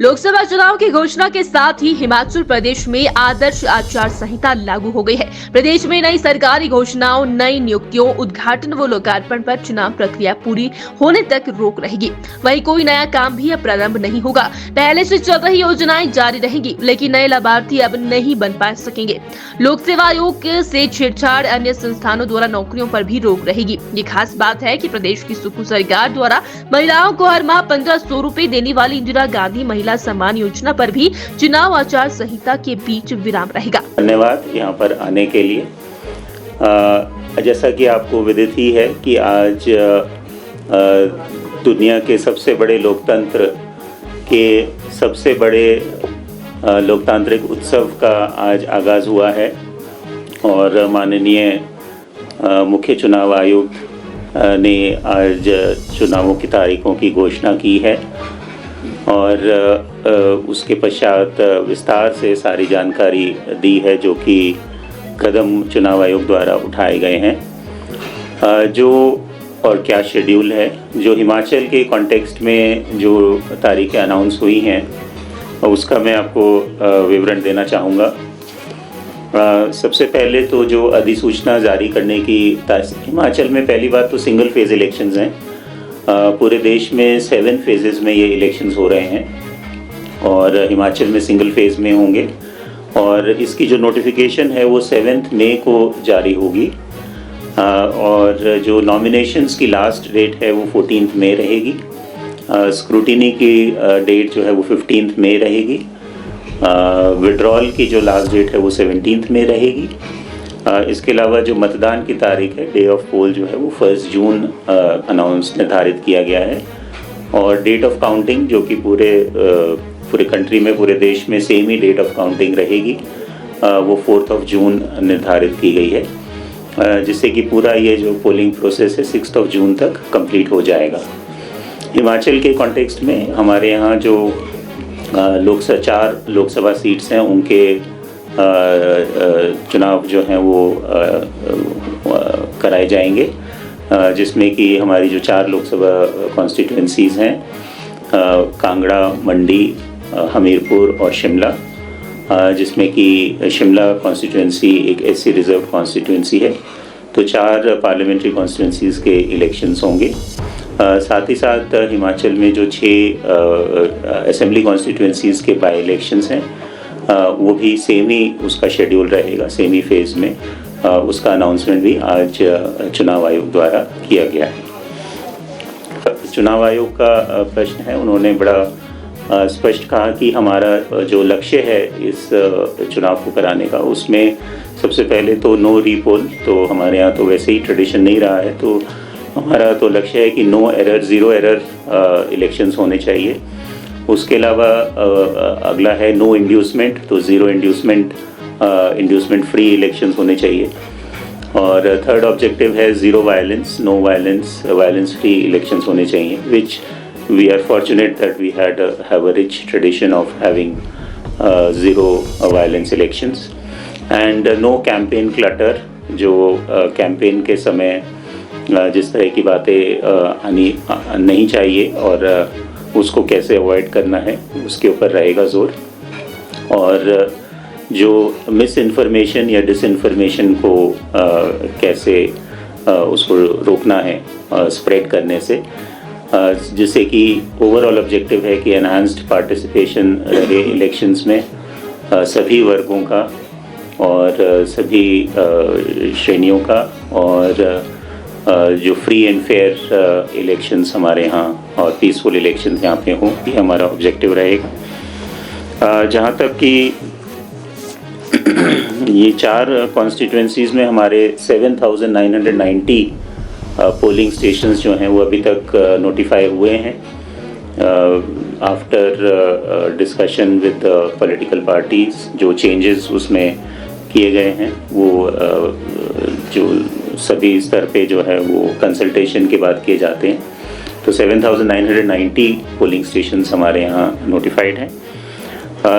लोकसभा चुनाव की घोषणा के साथ ही हिमाचल प्रदेश में आदर्श आचार संहिता लागू हो गई है। प्रदेश में नई सरकारी घोषणाओं, नई नियुक्तियों, उद्घाटन व लोकार्पण पर चुनाव प्रक्रिया पूरी होने तक रोक रहेगी। वहीं कोई नया काम भी अब प्रारंभ नहीं होगा। पहले से चल रही योजनाएं जारी रहेंगी, लेकिन नए लाभार्थी अब नहीं बन पा सकेंगे। लोक सेवा आयोग से छेड़छाड़, अन्य संस्थानों द्वारा नौकरियों पर भी रोक रहेगी। ये खास बात है कि प्रदेश की सुप्रीम सरकार द्वारा महिलाओं को हर माह 1500 रूपए देने वाली इंदिरा गांधी महिला सम्मान योजना पर भी चुनाव आचार संहिता के बीच विराम रहेगा। धन्यवाद यहाँ पर आने के लिए। जैसा कि आपको विदित ही है कि आज दुनिया के सबसे बड़े लोकतंत्र के सबसे बड़े लोकतांत्रिक उत्सव का आज आगाज़ हुआ है और माननीय मुख्य चुनाव आयुक्त ने आज चुनावों की तारीखों की घोषणा की है और उसके पश्चात विस्तार से सारी जानकारी दी है जो कि कदम चुनाव आयोग द्वारा उठाए गए हैं। जो और क्या शेड्यूल है, जो हिमाचल के कॉन्टेक्स्ट में जो तारीखें अनाउंस हुई हैं उसका मैं आपको विवरण देना चाहूँगा। सबसे पहले तो जो अधिसूचना जारी करने की हिमाचल में पहली बात तो सिंगल फेज़ इलेक्शंस हैं। पूरे देश में 7 फेजेस में ये इलेक्शंस हो रहे हैं और हिमाचल में सिंगल फेज़ में होंगे और इसकी जो नोटिफिकेशन है वो 7 मई को जारी होगी और जो नॉमिनेशंस की लास्ट डेट है वो 14 मई रहेगी। स्क्रूटिनी की डेट जो है वो 15 मई रहेगी। विड्रॉल की जो लास्ट डेट है वो 17 मई रहेगी। इसके अलावा जो मतदान की तारीख है, डे ऑफ पोल जो है वो 1 जून अनाउंस निर्धारित किया गया है और डेट ऑफ काउंटिंग जो कि पूरे कंट्री में, पूरे देश में सेम ही डेट ऑफ काउंटिंग रहेगी, वो 4 जून निर्धारित की गई है, जिससे कि पूरा ये जो पोलिंग प्रोसेस है 6 जून तक कंप्लीट हो जाएगा। हिमाचल के कॉन्टेक्स्ट में हमारे यहाँ जो 4 लोकसभा सीट्स हैं उनके चुनाव जो हैं वो कराए जाएंगे, जिसमें कि हमारी जो 4 लोकसभा कॉन्स्टिट्यूंसीज़ हैं, कांगड़ा, मंडी, हमीरपुर और शिमला, जिसमें कि शिमला कॉन्स्टिट्यूंसी एक एससी रिजर्व कॉन्स्टिट्यूंसी है। तो 4 पार्लियामेंट्री कॉन्स्टिट्यूंसीज़ के इलेक्शंस होंगे। साथ ही साथ हिमाचल में जो 6 असेंबली कॉन्स्टिट्यूंसीज़ के बाई इलेक्शंस हैं वो भी सेम ही उसका शेड्यूल रहेगा, सेम ही फेज़ में। उसका अनाउंसमेंट भी आज चुनाव आयोग द्वारा किया गया है। चुनाव आयोग का प्रश्न है, उन्होंने बड़ा स्पष्ट कहा कि हमारा जो लक्ष्य है इस चुनाव को कराने का, उसमें सबसे पहले तो नो रीपोल, तो हमारे यहाँ तो वैसे ही ट्रेडिशन नहीं रहा है, तो हमारा तो लक्ष्य है कि no error, zero error elections होने चाहिए। उसके अलावा अगला है नो इंड्यूसमेंट, तो ज़ीरो इंड्यूसमेंट फ्री इलेक्शंस होने चाहिए। और थर्ड ऑब्जेक्टिव है zero violence, no violence free elections होने चाहिए, which we are fortunate that we have a rich tradition of having zero violence elections. And no campaign clutter, जो campaign के समय जिस तरह की बातें आनी नहीं चाहिए और उसको कैसे अवॉइड करना है उसके ऊपर रहेगा जोर। और जो मिस इन्फॉर्मेशन या डिसइन्फॉर्मेशन को कैसे उसको रोकना है स्प्रेड करने से, जिससे कि ओवरऑल ऑब्जेक्टिव है कि एनहांस्ड पार्टिसिपेशन रहे इलेक्शंस में सभी वर्गों का और सभी श्रेणियों का, और जो फ्री एंड फेयर इलेक्शंस हमारे यहाँ और पीसफुल इलेक्शंस यहाँ पे हों, ये हमारा ऑब्जेक्टिव रहेगा। जहाँ तक कि ये 4 कॉन्स्टिट्यूंसीज़ में हमारे 7,990 पोलिंग स्टेशंस जो हैं वो अभी तक नोटिफाई हुए हैं after discussion with political parties. जो चेंजेस उसमें किए गए हैं वो जो सभी स्तर पे जो है वो कंसल्टेशन के बाद किए जाते हैं। तो 7,990 पोलिंग स्टेशंस हमारे यहाँ नोटिफाइड हैं।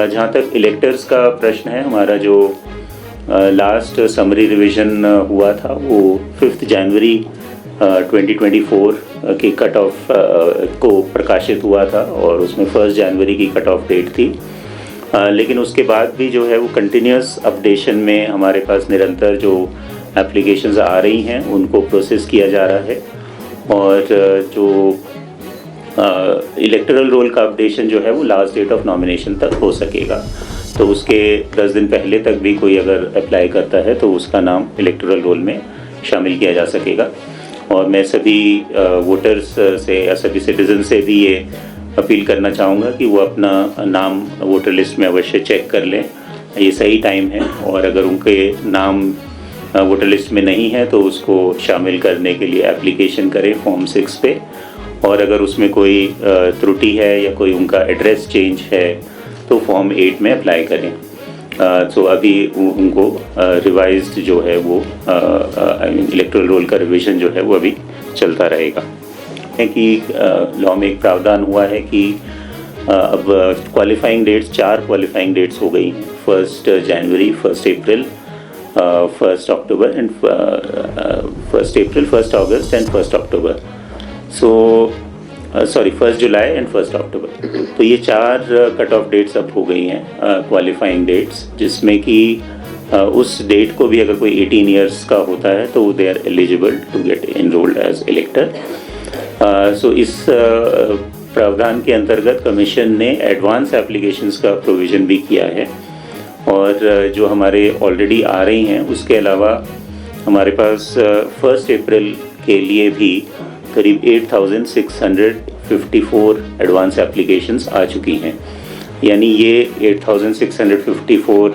जहाँ तक इलेक्टर्स का प्रश्न है, हमारा जो लास्ट समरी रिवीजन हुआ था वो 5 जनवरी 2024 की कट ऑफ को प्रकाशित हुआ था और उसमें 1 जनवरी की कट ऑफ डेट थी। लेकिन उसके बाद भी जो है वो कंटिन्यूस अपडेशन में हमारे पास निरंतर जो एप्लीकेशंस आ रही हैं उनको प्रोसेस किया जा रहा है और जो इलेक्टोरल रोल का अपडेशन जो है वो लास्ट डेट ऑफ नॉमिनेशन तक हो सकेगा। तो उसके 10 दिन पहले तक भी कोई अगर अप्लाई करता है तो उसका नाम इलेक्टोरल रोल में शामिल किया जा सकेगा। और मैं सभी वोटर्स से या सभी सिटीज़न से भी ये अपील करना चाहूँगा कि वो अपना नाम वोटर लिस्ट में अवश्य चेक कर लें, ये सही टाइम है। और अगर उनके नाम वोटर लिस्ट में नहीं है तो उसको शामिल करने के लिए एप्लीकेशन करें फॉर्म 6 पे। और अगर उसमें कोई त्रुटि है या कोई उनका एड्रेस चेंज है तो फॉर्म 8 में अप्लाई करें। तो अभी उनको रिवाइज्ड जो है वो इलेक्टोरल रोल का रिवीजन जो है वो अभी चलता रहेगा। है कि लॉ में एक प्रावधान हुआ है कि अब क्वालिफाइंग डेट्स 4 क्वालिफाइंग डेट्स हो गई हैं, 1 जनवरी, 1 अप्रैल, 1 October and 1 April, 1 August and 1 October. So 1 July and 1 अक्टूबर। तो ये 4 कट ऑफ डेट्स अब हो गई हैं क्वालिफाइंग डेट्स, जिसमें कि उस डेट को भी अगर कोई 18 ईयर्स का होता है तो they are eligible to get enrolled as elector. So इस प्रावधान के अंतर्गत कमीशन ने एडवांस एप्लीकेशंस का प्रोविज़न भी किया है और जो हमारे ऑलरेडी आ रही हैं उसके अलावा हमारे पास 1 अप्रैल के लिए भी करीब 8,654 एडवांस एप्लीकेशंस आ चुकी हैं। यानी ये 8,654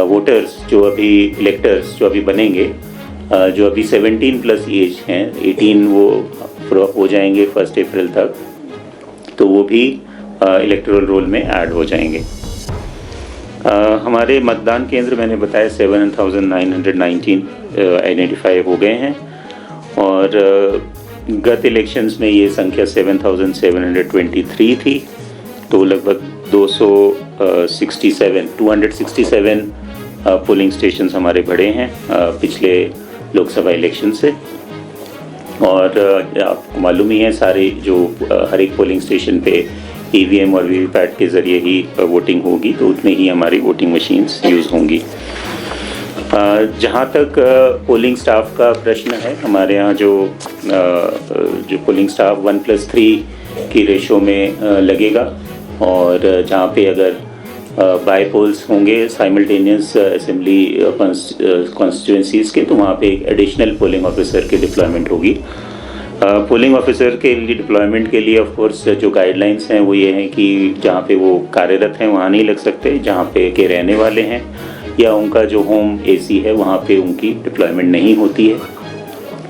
वोटर्स जो अभी इलेक्टर्स जो अभी बनेंगे, जो अभी 17 प्लस एज हैं, 18 वो हो जाएंगे 1 अप्रैल तक, तो वो भी इलेक्टोरल रोल में ऐड हो जाएंगे। हमारे मतदान केंद्र मैंने बताया 7,919 आइडेंटिफाई हो गए हैं और गत इलेक्शंस में ये संख्या 7,723 थी। तो लगभग 267 पोलिंग स्टेशंस हमारे बढ़े हैं पिछले लोकसभा इलेक्शन से। और आपको मालूम ही है सारे जो हर एक पोलिंग स्टेशन पे ईवीएम और वीवीपैट के ज़रिए ही वोटिंग होगी, तो उतने ही हमारी वोटिंग मशीन्स यूज़ होंगी। जहाँ तक पोलिंग स्टाफ का प्रश्न है, हमारे यहाँ जो पोलिंग स्टाफ 1+3 की रेशो में लगेगा और जहाँ पे अगर बाय पोल्स होंगे साइमल्टेनियस असेंबली कॉन्स्टिट्यूंसीज़ के, तो वहाँ पे एक एडिशनल पोलिंग ऑफिसर की डिप्लॉयमेंट होगी। पोलिंग ऑफिसर के लिए डिप्लॉयमेंट के लिए ऑफ कोर्स जो गाइडलाइंस हैं वो ये हैं कि जहाँ पे वो कार्यरत हैं वहाँ नहीं लग सकते, जहाँ पे के रहने वाले हैं या उनका जो होम एसी है वहाँ पे उनकी डिप्लॉयमेंट नहीं होती है।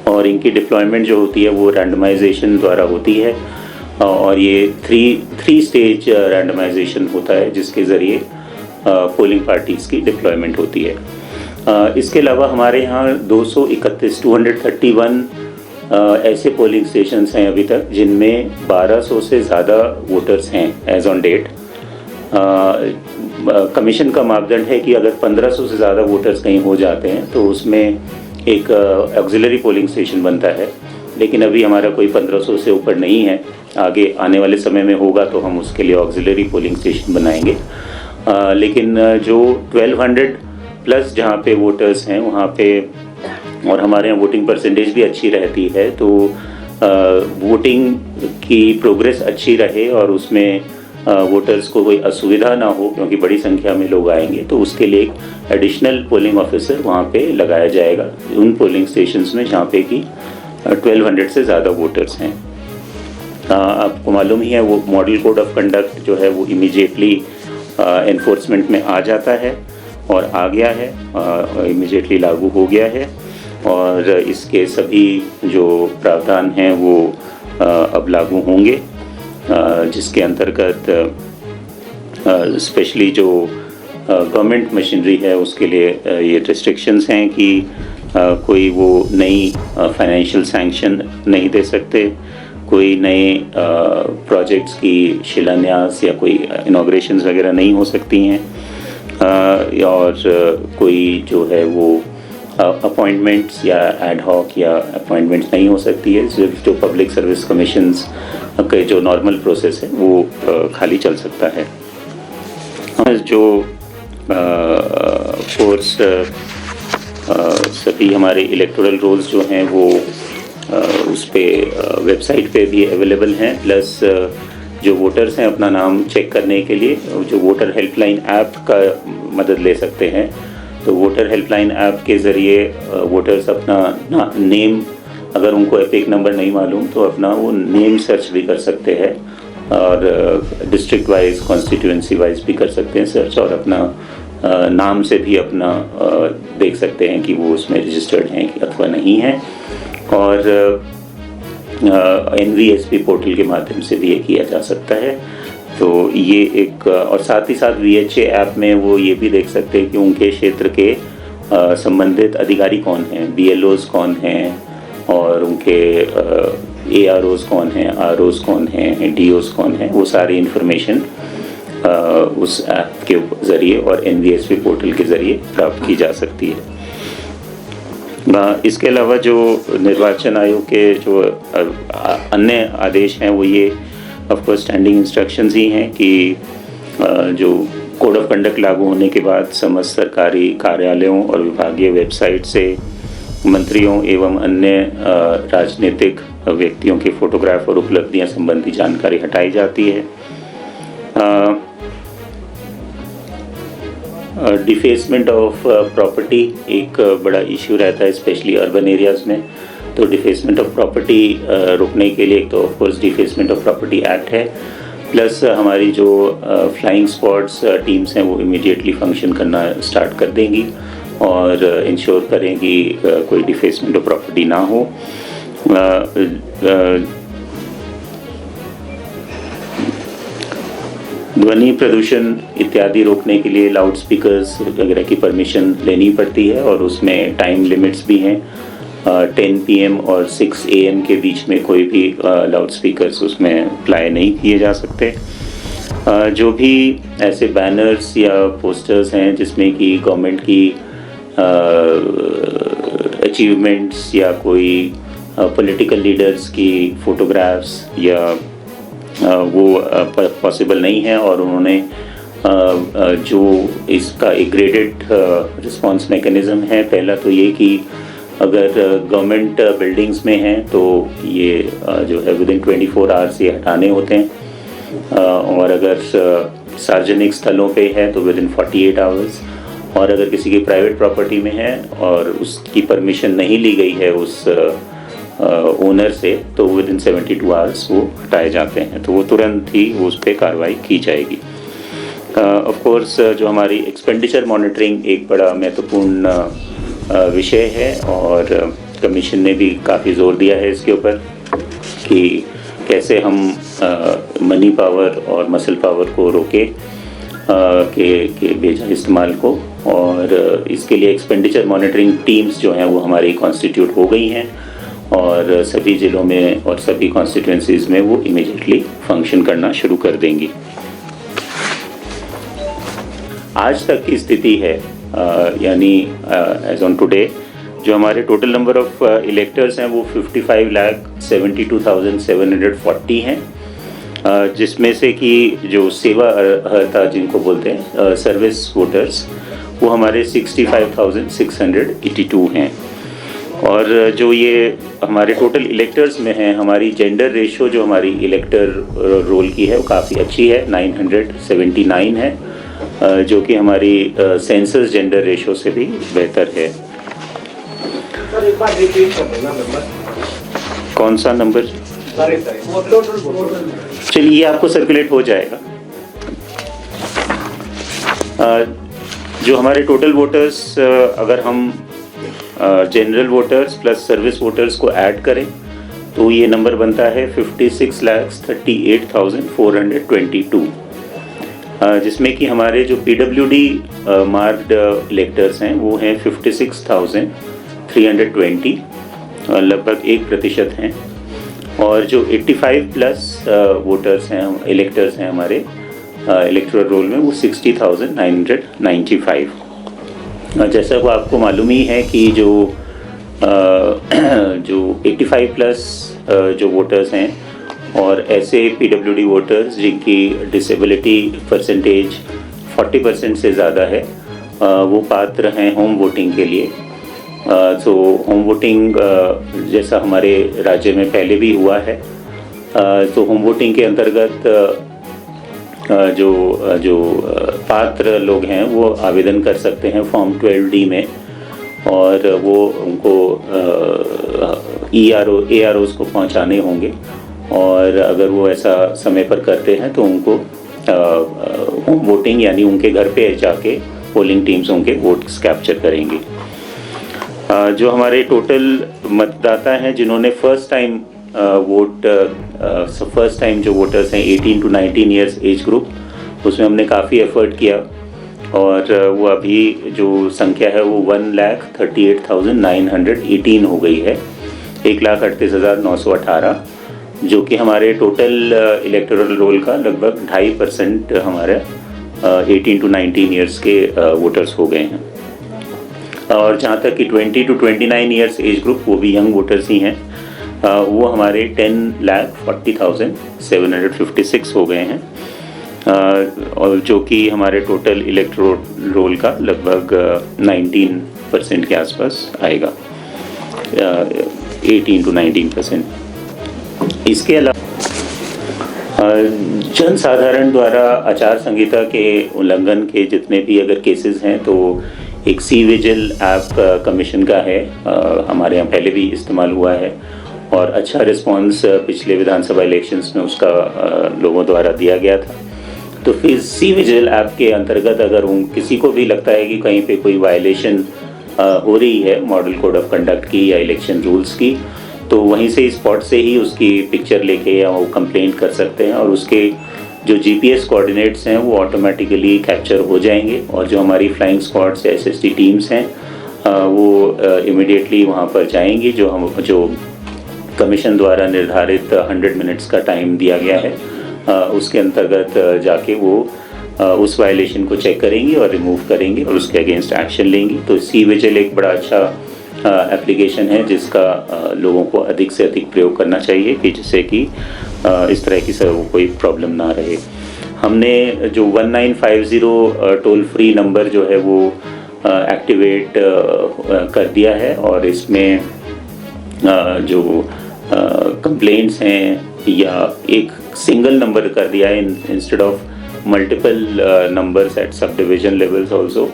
और इनकी डिप्लॉयमेंट जो होती है वो रैंडमाइजेशन द्वारा होती है और ये 3 स्टेज रैंडमाइजेशन होता है जिसके ज़रिए पोलिंग पार्टीज़ की डिप्लॉयमेंट होती है। इसके अलावा हमारे यहाँ 231 ऐसे पोलिंग स्टेशंस हैं अभी तक जिनमें 1200 से ज़्यादा वोटर्स हैं एज ऑन डेट। कमीशन का मापदंड है कि अगर 1500 से ज़्यादा वोटर्स कहीं हो जाते हैं तो उसमें एक ऑक्सिलरी पोलिंग स्टेशन बनता है, लेकिन अभी हमारा कोई 1500 से ऊपर नहीं है। आगे आने वाले समय में होगा तो हम उसके लिए ऑक्सिलरी पोलिंग स्टेशन बनाएंगे। लेकिन जो 1200 प्लस जहाँ पे वोटर्स हैं वहाँ पे, और हमारे यहाँ वोटिंग परसेंटेज भी अच्छी रहती है, तो वोटिंग की प्रोग्रेस अच्छी रहे और उसमें वोटर्स को कोई असुविधा ना हो, क्योंकि बड़ी संख्या में लोग आएंगे, तो उसके लिए एक एडिशनल पोलिंग ऑफिसर वहाँ पे लगाया जाएगा उन पोलिंग स्टेशंस में जहाँ पे कि 1200 से ज़्यादा वोटर्स हैं। आपको मालूम ही है वो मॉडल कोड ऑफ कंडक्ट जो है वो इमीडिएटली एनफोर्समेंट में आ जाता है और आ गया है, इमीडिएटली लागू हो गया है और इसके सभी जो प्रावधान हैं वो अब लागू होंगे, जिसके अंतर्गत स्पेशली जो गवर्नमेंट मशीनरी है उसके लिए ये रिस्ट्रिक्शंस हैं कि कोई वो नई फाइनेंशियल सैंक्शन नहीं दे सकते, कोई नए प्रोजेक्ट्स की शिलान्यास या कोई इनॉग्रेशंस वगैरह नहीं हो सकती हैं, और कोई जो है वो अपॉइंटमेंट्स या एड हॉक या अपॉइंटमेंट्स नहीं हो सकती है। सिर्फ जो पब्लिक सर्विस कमीशंस के जो नॉर्मल प्रोसेस है वो खाली चल सकता है। जो कोर्स सभी हमारे इलेक्टोरल रोल्स जो हैं वो उस पर वेबसाइट पे भी अवेलेबल हैं, प्लस जो वोटर्स हैं अपना नाम चेक करने के लिए जो वोटर हेल्पलाइन ऐप का मदद ले सकते हैं। तो वोटर हेल्पलाइन ऐप के ज़रिए वोटर्स अपना नेम, अगर उनको एपिक नंबर नहीं मालूम तो अपना वो नेम सर्च भी कर सकते हैं, और डिस्ट्रिक्ट वाइज कॉन्स्टिट्यूएंसी वाइज भी कर सकते हैं सर्च, और अपना नाम से भी अपना देख सकते हैं कि वो उसमें रजिस्टर्ड हैं अथवा नहीं हैं। और NVSP पोर्टल के माध्यम से भी ये किया जा सकता है। तो ये एक, और साथ ही साथ VHA ऐप में वो ये भी देख सकते हैं कि उनके क्षेत्र के संबंधित अधिकारी कौन हैं, BLOs कौन हैं, और उनके AROs कौन हैं, ROs कौन हैं, DOs कौन हैं, वो सारी इन्फॉर्मेशन उस ऐप के ज़रिए और NVSP पोर्टल के ज़रिए प्राप्त की जा सकती है। इसके अलावा जो निर्वाचन आयोग के जो अन्य आदेश हैं वो ये ऑफकोर्स स्टैंडिंग इंस्ट्रक्शंस ही हैं कि जो कोड ऑफ कंडक्ट लागू होने के बाद समस्त सरकारी कार्यालयों और विभागीय वेबसाइट से मंत्रियों एवं अन्य राजनीतिक व्यक्तियों के फोटोग्राफ और उपलब्धियां संबंधी जानकारी हटाई जाती है। डिफेसमेंट ऑफ प्रॉपर्टी एक बड़ा इशू रहता है स्पेशली अर्बन एरियाज़ में। तो डिफेसमेंट ऑफ प्रॉपर्टी रोकने के लिए एक तो of course defacement of property act है, प्लस हमारी जो फ्लाइंग स्क्वाड्स टीम्स हैं वो इमीडिएटली फंक्शन करना स्टार्ट कर देंगी और इंश्योर करेंगी कोई डिफेसमेंट ऑफ प्रॉपर्टी ना हो। ध्वनि प्रदूषण इत्यादि रोकने के लिए लाउड स्पीकर्स वगैरह की परमिशन लेनी पड़ती है, और उसमें टाइम लिमिट्स भी हैं। 10 PM और 6 AM के बीच में कोई भी लाउड स्पीकर्स उसमें अप्लाई नहीं किए जा सकते। जो भी ऐसे बैनर्स या पोस्टर्स हैं जिसमें कि गवर्नमेंट की अचीवमेंट्स या कोई पॉलिटिकल लीडर्स की फ़ोटोग्राफ्स या वो पॉसिबल नहीं है, और उन्होंने जो इसका एक ग्रेडेड रिस्पांस मैकेनिज़्म है। पहला तो ये कि अगर गवर्नमेंट बिल्डिंग्स में हैं तो ये जो है विदिन 24 आवर्स ये हटाने होते हैं, और अगर सार्वजनिक स्थलों पे है तो विदिन 48 आवर्स, और अगर किसी की प्राइवेट प्रॉपर्टी में है और उसकी परमिशन नहीं ली गई है उस ओनर से तो विदिन 72 आवर्स वो हटाए जाते हैं। तो वो तुरंत ही उस पर कार्रवाई की जाएगी। ऑफ कोर्स जो हमारी एक्सपेंडिचर मॉनिटरिंग एक बड़ा महत्वपूर्ण विषय है, और कमीशन ने भी काफ़ी ज़ोर दिया है इसके ऊपर कि कैसे हम मनी पावर और मसल पावर को रोके के बेजा इस्तेमाल को। और इसके लिए एक्सपेंडिचर मॉनिटरिंग टीम्स जो हैं वो हमारी कॉन्स्टिट्यूट हो गई हैं, और सभी ज़िलों में और सभी कॉन्स्टिट्यूंसीज़ में वो इमीडिएटली फंक्शन करना शुरू कर देंगी। आज तक की स्थिति है यानी एज ऑन टुडे जो हमारे टोटल नंबर ऑफ इलेक्टर्स हैं वो 55,72,740 हैं, जिसमें से कि जो सेवा अर्हता जिनको बोलते हैं सर्विस वोटर्स वो हमारे 65,682 हैं। और जो ये हमारे टोटल इलेक्टर्स में हैं, हमारी जेंडर रेशो जो हमारी इलेक्टर रोल की है वो काफ़ी अच्छी है, 979 है, जो कि हमारी सेंसस जेंडर रेशो से भी बेहतर है। सर एक बार रिपीट कर देना नंबर। कौन सा नंबर? चलिए आपको सर्कुलेट हो जाएगा। जो हमारे टोटल वोटर्स अगर हम general voters plus service voters को ऐड करें तो ये नंबर बनता है 56,38,422, जिसमें कि हमारे जो PWD मार्क्ड इलेक्टर्स हैं वो हैं 56,320, लगभग 1% हैं। और जो 85 प्लस वोटर्स हैं इलेक्टर्स हैं हमारे इलेक्टोरल रोल में वो 60,995। जैसा को आपको मालूम ही है कि जो 85 प्लस जो वोटर्स हैं और ऐसे PWD वोटर्स जिनकी डिसेबिलिटी परसेंटेज 40% से ज़्यादा है, वो पात्र हैं होम वोटिंग के लिए। तो होम वोटिंग जैसा हमारे राज्य में पहले भी हुआ है, तो होम वोटिंग के अंतर्गत जो पात्र लोग हैं वो आवेदन कर सकते हैं फॉर्म 12D में, और वो उनको AROs को पहुंचाने होंगे, और अगर वो ऐसा समय पर करते हैं तो उनको होम वोटिंग यानी उनके घर पे जाके पोलिंग टीम्स उनके वोट्स कैप्चर करेंगी। जो हमारे टोटल मतदाता हैं जिन्होंने फर्स्ट टाइम जो वोटर्स हैं 18 to 19 ईयर्स एज ग्रुप, उसमें हमने काफ़ी एफर्ट किया, और वो अभी जो संख्या है वो 1,38,918 हो गई है, 1,38,918, जो कि हमारे टोटल इलेक्टोरल रोल का लगभग 2.5% हमारे 18 to 19 ईयर्स के वोटर्स हो गए हैं। और जहाँ तक कि 20 to 29 ईयर्स एज ग्रुप, वो भी यंग वोटर्स ही हैं, वो हमारे 10,40,756 हो गए हैं, और जो कि हमारे टोटल इलेक्टोरल रोल का लगभग 19% के आसपास आएगा, 18 to 19%। इसके अलावा जन साधारण द्वारा आचार संहिता के उल्लंघन के जितने भी अगर केसेस हैं, तो एक C-विजिल ऐप कमीशन का है, हमारे यहाँ पहले भी इस्तेमाल हुआ है, और अच्छा रिस्पांस पिछले विधानसभा इलेक्शंस में उसका लोगों द्वारा दिया गया था। तो फिर C-विजिल ऐप के अंतर्गत अगर किसी को भी लगता है कि कहीं पे कोई वायलेशन हो रही है मॉडल कोड ऑफ कंडक्ट की या इलेक्शन रूल्स की, तो वहीं से स्पॉट से ही उसकी पिक्चर लेके या वो कंप्लेंट कर सकते हैं, और उसके जो GPS कोऑर्डिनेट्स हैं वो ऑटोमेटिकली कैप्चर हो जाएंगे, और जो हमारी फ्लाइंग स्क्वाड्स या SST टीम्स हैं वो इमीडिएटली वहाँ पर जाएंगी। जो कमीशन द्वारा निर्धारित 100 मिनट्स का टाइम दिया गया है, उसके अंतर्गत जाके वो उस वायलेशन को चेक करेंगी और रिमूव करेंगी और उसके अगेंस्ट एक्शन लेंगी। तो C-विजिल एक बड़ा अच्छा एप्लीकेशन है जिसका लोगों को अधिक से अधिक प्रयोग करना चाहिए, कि जिससे कि इस तरह की कोई प्रॉब्लम ना रहे। हमने जो 1950 टोल फ्री नंबर जो है वो एक्टिवेट कर दिया है, और इसमें जो कंप्लेंट्स हैं या एक सिंगल नंबर कर दिया है instead of multiple numbers at subdivision levels also.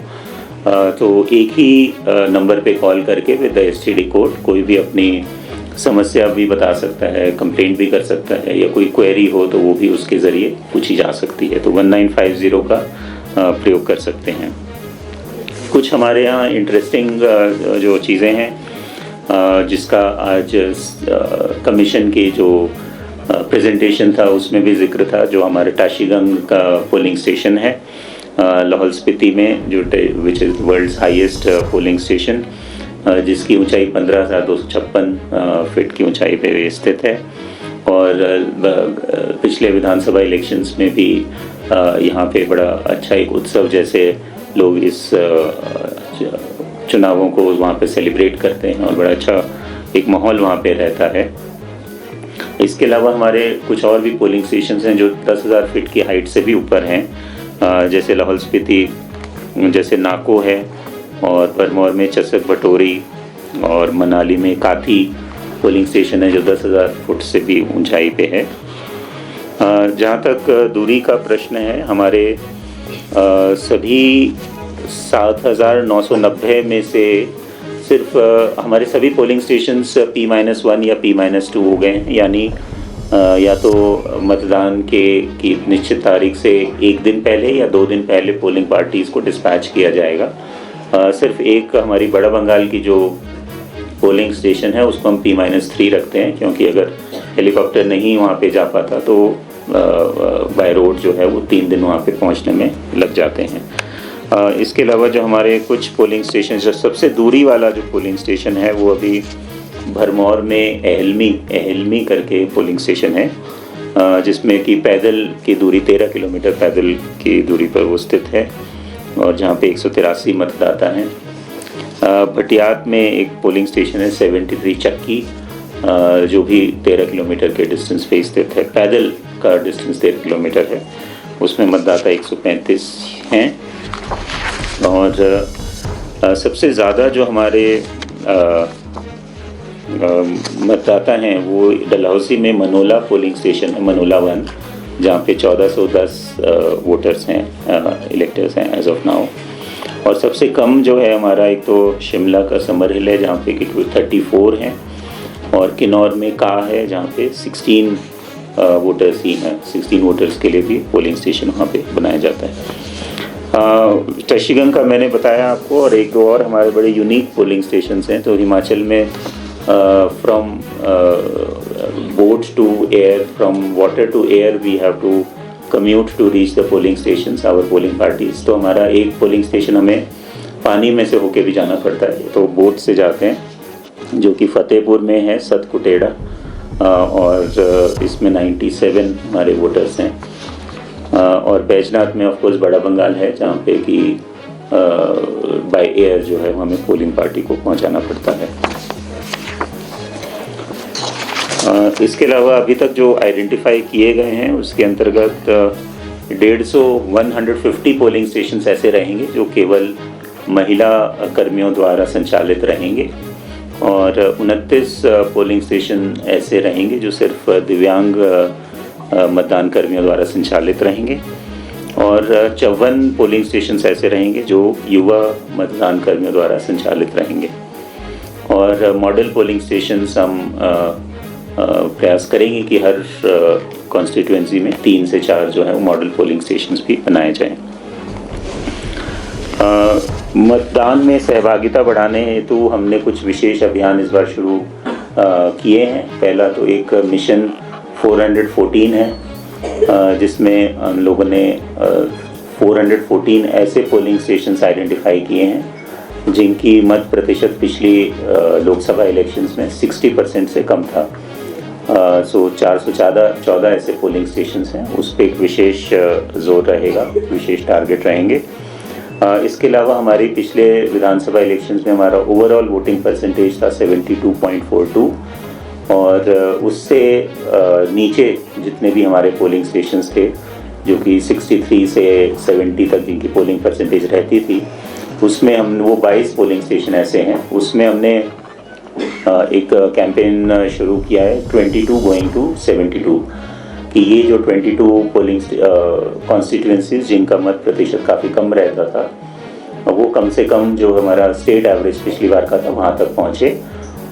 तो एक ही नंबर पे कॉल करके विद द STD कोड कोई भी अपनी समस्या भी बता सकता है, कंप्लेंट भी कर सकता है, या कोई क्वेरी हो तो वो भी उसके ज़रिए पूछी जा सकती है। तो 1950 का प्रयोग कर सकते हैं। कुछ हमारे यहाँ इंटरेस्टिंग जो चीज़ें हैं जिसका आज कमीशन की जो प्रेजेंटेशन था उसमें भी जिक्र था, जो हमारे टाशीगंग का पोलिंग स्टेशन है लाहौल स्पीति में, जो which is world's highest polling station, जिसकी ऊंचाई 15,256 फीट की ऊंचाई पे स्थित है। और पिछले विधानसभा इलेक्शंस में भी यहाँ पे बड़ा अच्छा एक उत्सव जैसे लोग इस चुनावों को वहाँ पे सेलिब्रेट करते हैं, और बड़ा अच्छा एक माहौल वहाँ पे रहता है। इसके अलावा हमारे कुछ और भी पोलिंग स्टेशंस हैं जो 10,000 फीट की हाइट से भी ऊपर हैं, जैसे लाहौल स्पीति जैसे नाको है, और परमौर में चसक भटोरी, और मनाली में काथी पोलिंग स्टेशन है जो 10,000 फुट से भी ऊंचाई पे है। जहाँ तक दूरी का प्रश्न है, हमारे सभी 7,990 में से सिर्फ हमारे सभी पोलिंग स्टेशंस P-1 या P-2 हो गए हैं, यानी या तो मतदान की निश्चित तारीख से एक दिन पहले या 2 दिन पहले पोलिंग पार्टीज़ को डिस्पैच किया जाएगा। सिर्फ एक हमारी बड़ा बंगाल की जो पोलिंग स्टेशन है उसको हम P-3 रखते हैं, क्योंकि अगर हेलीकॉप्टर नहीं वहाँ पे जा पाता तो बाय रोड जो है वो 3 दिन वहाँ पे पहुँचने में लग जाते हैं। इसके अलावा जो हमारे कुछ पोलिंग स्टेशन, जो सबसे दूरी वाला जो पोलिंग स्टेशन है वो अभी भरमौर में एहलमी करके पोलिंग स्टेशन है, जिसमें कि पैदल की दूरी 13 किलोमीटर पैदल की दूरी पर वो स्थित है, और जहाँ पे 183 मतदाता हैं। भटियात में एक पोलिंग स्टेशन है 73 चक्की, जो भी 13 किलोमीटर के डिस्टेंस पे स्थित है। पैदल का डिस्टेंस 13 किलोमीटर है। उसमें मतदाता 135 हैं। और सबसे ज़्यादा जो हमारे मतदाता हैं वो डलहौसी में मनोला पोलिंग स्टेशन है, मनोला 1, जहाँ पे 1410 वोटर्स हैं, इलेक्टर्स हैं एज ऑफ नाउ। और सबसे कम जो है हमारा, एक तो शिमला का समर हिल है जहाँ पे कि 34 हैं, और किन्नौर में का है जहाँ पे 16 वोटर्स ही हैं। 16 वोटर्स के लिए भी पोलिंग स्टेशन वहाँ पे बनाया जाता है। टशीगंग का मैंने बताया आपको, और एक दो और हमारे बड़े यूनिक पोलिंग स्टेशंस हैं। तो हिमाचल में from boat to air, from water to air we have to commute to reach the polling stations, our polling parties. तो हमारा एक पोलिंग स्टेशन हमें पानी में से होके भी जाना पड़ता है, तो बोट से जाते हैं, जो कि फतेहपुर में है, सतकुटेड़ा, और इसमें 97 हमारे वोटर्स हैं। और बैजनाथ में ऑफ कोर्स बड़ा बंगाल है, जहाँ पे कि बाय एयर जो है हमें पोलिंग पार्टी को पहुँचाना पड़ता है। इसके अलावा अभी तक जो आइडेंटिफाई किए गए हैं उसके अंतर्गत 150 पोलिंग स्टेशंस ऐसे रहेंगे जो केवल महिला कर्मियों द्वारा संचालित रहेंगे, और 29 पोलिंग स्टेशन ऐसे रहेंगे जो सिर्फ दिव्यांग मतदान कर्मियों द्वारा संचालित रहेंगे, और 54 पोलिंग स्टेशंस ऐसे रहेंगे जो युवा मतदान कर्मियों द्वारा संचालित रहेंगे। और मॉडल पोलिंग स्टेशंस हम प्रयास करेंगे कि हर कॉन्स्टिट्यूएंसी में 3 से 4 जो है वो मॉडल पोलिंग स्टेशंस भी बनाए जाएं। मतदान में सहभागिता बढ़ाने हेतु हमने कुछ विशेष अभियान इस बार शुरू किए हैं। पहला तो एक मिशन 414 है, जिसमें हम लोगों ने 414 ऐसे पोलिंग स्टेशंस आइडेंटिफाई किए हैं जिनकी मत प्रतिशत पिछली लोकसभा इलेक्शंस में 60% से कम था। सो 414 ऐसे पोलिंग स्टेशंस हैं, उस पर एक विशेष जोर रहेगा, विशेष टारगेट रहेंगे। इसके अलावा हमारी पिछले विधानसभा इलेक्शंस में हमारा ओवरऑल वोटिंग परसेंटेज था 72.42, और उससे नीचे जितने भी हमारे पोलिंग स्टेशंस थे, जो कि 63 से 70 तक जिनकी पोलिंग परसेंटेज रहती थी, उसमें हम वो 22 पोलिंग स्टेशन ऐसे हैं, उसमें हमने एक कैंपेन शुरू किया है 22 गोइंग टू 72, कि ये जो 22 पोलिंग कॉन्स्टिट्यूएंसीज जिनका मत प्रतिशत काफ़ी कम रहता था, वो कम से कम जो हमारा स्टेट एवरेज पिछली बार का था वहाँ तक पहुँचे।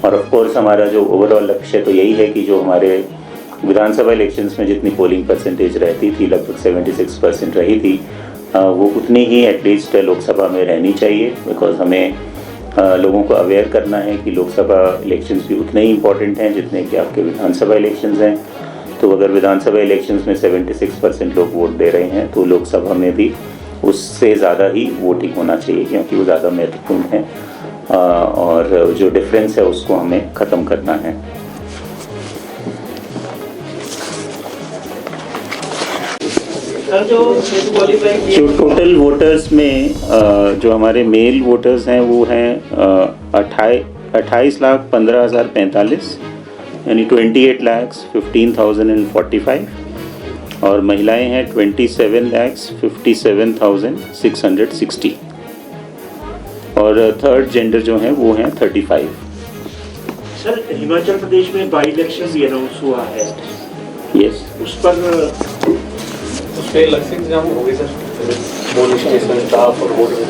और ऑफ कोर्स हमारा जो ओवरऑल लक्ष्य तो यही है कि जो हमारे विधानसभा इलेक्शंस में जितनी पोलिंग परसेंटेज रहती थी, लगभग 76% रही थी, वो उतनी ही एटलीस्ट लोकसभा में रहनी चाहिए, बिकॉज हमें लोगों को अवेयर करना है कि लोकसभा इलेक्शंस भी उतने ही इम्पोर्टेंट हैं जितने कि आपके विधानसभा इलेक्शंस हैं। तो अगर विधानसभा इलेक्शंस में 76% लोग वोट दे रहे हैं तो लोकसभा में भी उससे ज़्यादा ही वोटिंग होना चाहिए, क्योंकि वो ज़्यादा महत्वपूर्ण है, और जो डिफरेंस है उसको हमें ख़त्म करना है। जो टोटल वोटर्स में जो हमारे मेल वोटर्स हैं वो हैं 28,15,045, यानी 28,15,045, और महिलाएं हैं 27,57,660, और थर्ड जेंडर जो हैं वो हैं 35। सर, हिमाचल प्रदेश में बाई इलेक्शन भी अनाउंस हुआ है। यस, उस पर लक्ष्य इंतजाम हो गए सर, पोलिंग स्टेशन स्टाफ और वोटर।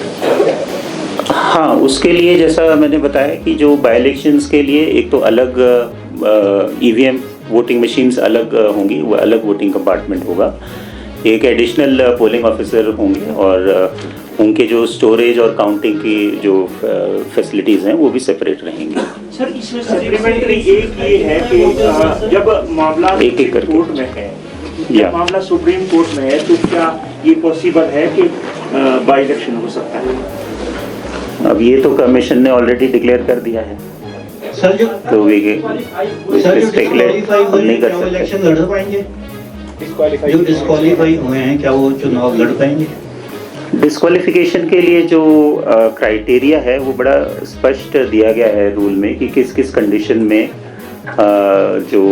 हाँ, उसके लिए जैसा मैंने बताया कि जो बाई इलेक्शंस के लिए एक तो अलग ईवीएम वोटिंग मशीन्स अलग होंगी, वो अलग वोटिंग कंपार्टमेंट होगा, एक एडिशनल पोलिंग ऑफिसर होंगे, और उनके जो स्टोरेज और काउंटिंग की जो फैसिलिटीज़ हैं वो भी सेपरेट रहेंगी। सर, इसमें सप्लीमेंट्री एक ये है कि जब मामला एक करके कोर्ट में है, जब मामला सुप्रीम कोर्ट में है, तो क्या ये पॉसिबल है कि बाई इलेक्शन हो सकता है? अब ये तो कमीशन ने ऑलरेडी डिक्लेयर कर दिया है सर, जो तो नहीं कर सकते। इलेक्शन लड़ पाएंगे? जो डिस्क्वालीफाई हुए हैं क्या वो चुनाव लड़ पाएंगे? डिस्क्वालिफिकेशन के लिए जो क्राइटेरिया है वो बड़ा स्पष्ट दिया गया है रूल में कि किस किस कंडीशन में जो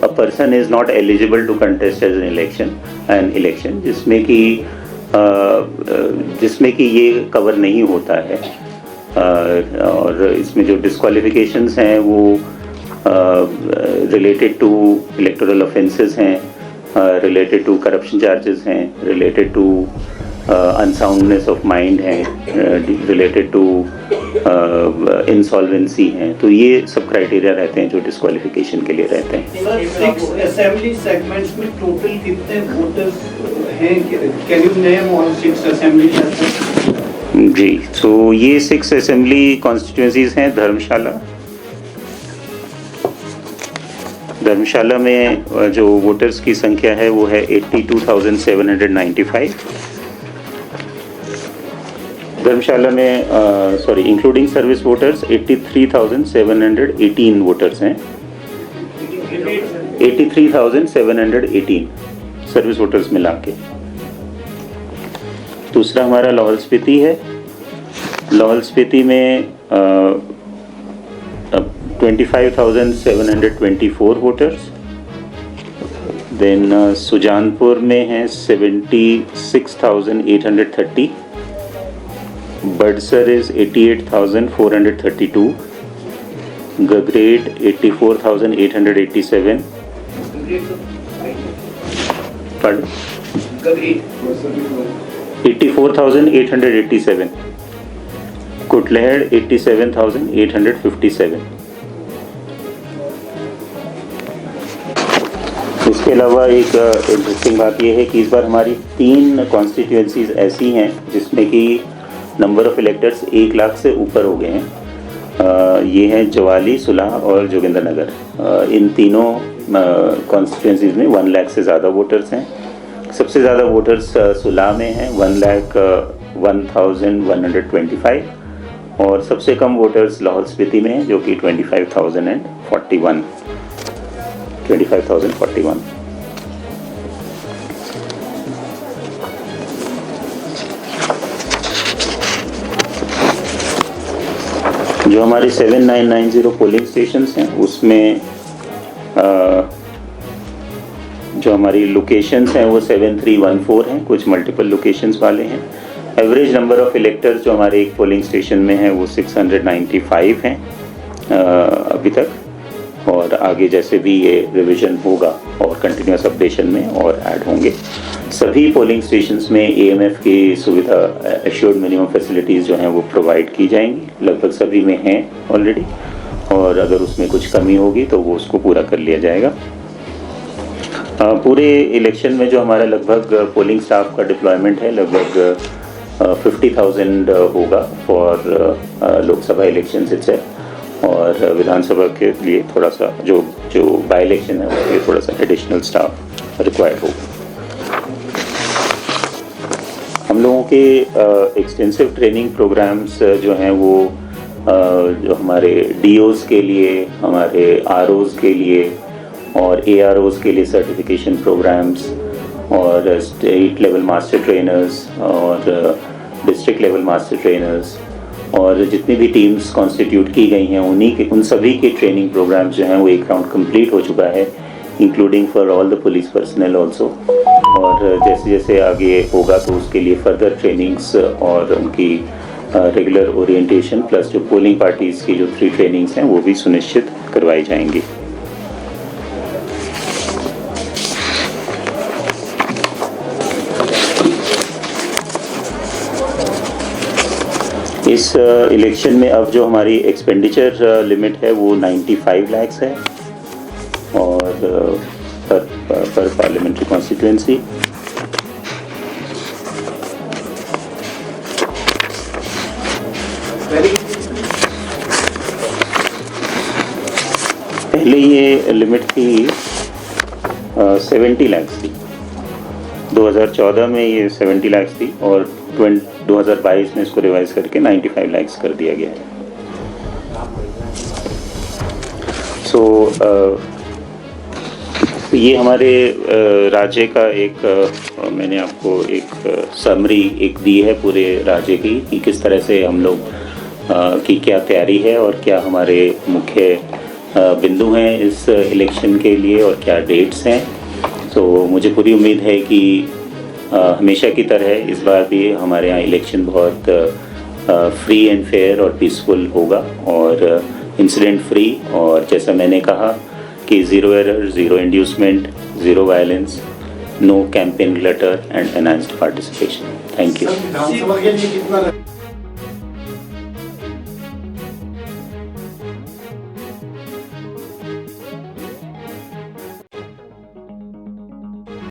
a person is not eligible to contest as an election जिसमें कि ये कवर नहीं होता है। और इसमें जो डिस्क्वालिफिकेशंस हैं वो रिलेटेड टू इलेक्टोरल ऑफेंसेस हैं, रिलेटेड टू करप्शन चार्जेस हैं, related to unsoundness of mind है, रिलेटेड टू इंसॉल्वेंसी हैं। तो ये सब क्राइटेरिया रहते हैं जो डिस्क्वालिफिकेशन के लिए रहते हैं। सर 6 असेंबली सेगमेंट्स में टोटल कितने वोटर्स हैं? Can you name all 6 assembly segments? जी, तो ये 6 असेंबली कॉन्स्टिट्यूंसीज हैं। धर्मशाला में जो वोटर्स की संख्या है वो है 82,795। धर्मशाला में इंक्लूडिंग सर्विस वोटर्स 83,718 वोटर्स हैं। 83,718 सर्विस वोटर्स मिला के। दूसरा हमारा लाहौल स्पीति है। लाहौल स्पीति में 25,724 वोटर्स। देन सुजानपुर में है 76,830। बड़सर इज 88,432। गगरेट 84,887। pardon 84,887। कुटलहड़ 87,857। इसके अलावा एक इंटरेस्टिंग बात यह है कि इस बार हमारी 3 कॉन्स्टिट्यूएंसीज ऐसी हैं जिसमें कि नंबर ऑफ इलेक्टर्स 1 लाख से ऊपर हो गए हैं। ये हैं जवाली, सुलह और जोगिंद्रनगर। इन तीनों कॉन्स्टिट्यूएंसीज में 1 लाख से ज़्यादा वोटर्स हैं। सबसे ज़्यादा वोटर्स सुलह में हैं 1,01,125 और सबसे कम वोटर्स लाहौल स्पीति में हैं जो कि 25,041। जो हमारे 7990 पोलिंग स्टेशंस हैं उसमें जो हमारी लोकेशंस हैं वो 7314 हैं, कुछ मल्टीपल लोकेशंस वाले हैं। एवरेज नंबर ऑफ इलेक्टर्स जो हमारे एक पोलिंग स्टेशन में है वो 695 हैं अभी तक, और आगे जैसे भी ये रिवीजन होगा और कंटिन्यूस अपडेशन में और ऐड होंगे। सभी पोलिंग स्टेशंस में एएमएफ की सुविधा, एश्योर्ड मिनिमम फैसिलिटीज़ जो हैं वो प्रोवाइड की जाएंगी। लगभग सभी में हैं ऑलरेडी, और अगर उसमें कुछ कमी होगी तो वो उसको पूरा कर लिया जाएगा। पूरे इलेक्शन में जो हमारा लगभग पोलिंग स्टाफ का डिप्लॉयमेंट है लगभग 50,000 होगा फॉर लोकसभा इलेक्शन से, और विधानसभा के लिए थोड़ा सा जो बाई इलेक्शन है उसके लिए थोड़ा सा एडिशनल स्टाफ रिक्वायर्ड होगा। हम लोगों के एक्सटेंसिव ट्रेनिंग प्रोग्राम्स जो हैं वो जो हमारे डीओज़ के लिए, हमारे आरओज़ के लिए और एआरओज़ के लिए सर्टिफिकेशन प्रोग्राम्स, और स्टेट लेवल मास्टर ट्रेनर्स और डिस्ट्रिक्ट लेवल मास्टर ट्रेनर्स, और जितनी भी टीम्स कॉन्स्टिट्यूट की गई हैं उन सभी के ट्रेनिंग प्रोग्राम्स जो हैं वो एक राउंड कंप्लीट हो चुका है, including for all the police personal also. और जैसे जैसे आगे होगा तो उसके लिए फर्दर ट्रेनिंग्स और उनकी रेगुलर ओरिएंटेशन प्लस जो पोलिंग पार्टीज़ की जो 3 ट्रेनिंग्स हैं वो भी सुनिश्चित करवाई जाएंगी। इस इलेक्शन में अब जो हमारी एक्सपेंडिचर लिमिट है वो 95 लाख है, और पर पार्लियामेंट्री कॉन्स्टिट्यूएंसी। पहले ये लिमिट थी 70 लाख थी, 2014 में ये 70 लाख थी, और 2022 में इसको रिवाइज करके 95 लाख कर दिया गया है। तो ये हमारे राज्य का एक मैंने आपको एक समरी एक दी है पूरे राज्य की कि किस तरह से हम लोग की क्या तैयारी है और क्या हमारे मुख्य बिंदु हैं इस इलेक्शन के लिए और क्या डेट्स हैं। तो मुझे पूरी उम्मीद है कि हमेशा की तरह इस बार भी हमारे यहाँ इलेक्शन बहुत फ्री एंड फेयर और पीसफुल होगा और इंसिडेंट फ्री, और जैसा मैंने कहा कि zero error, zero inducement, zero violence, no campaign clutter and enhanced participation. Thank you. विधानसभा के लिए कितना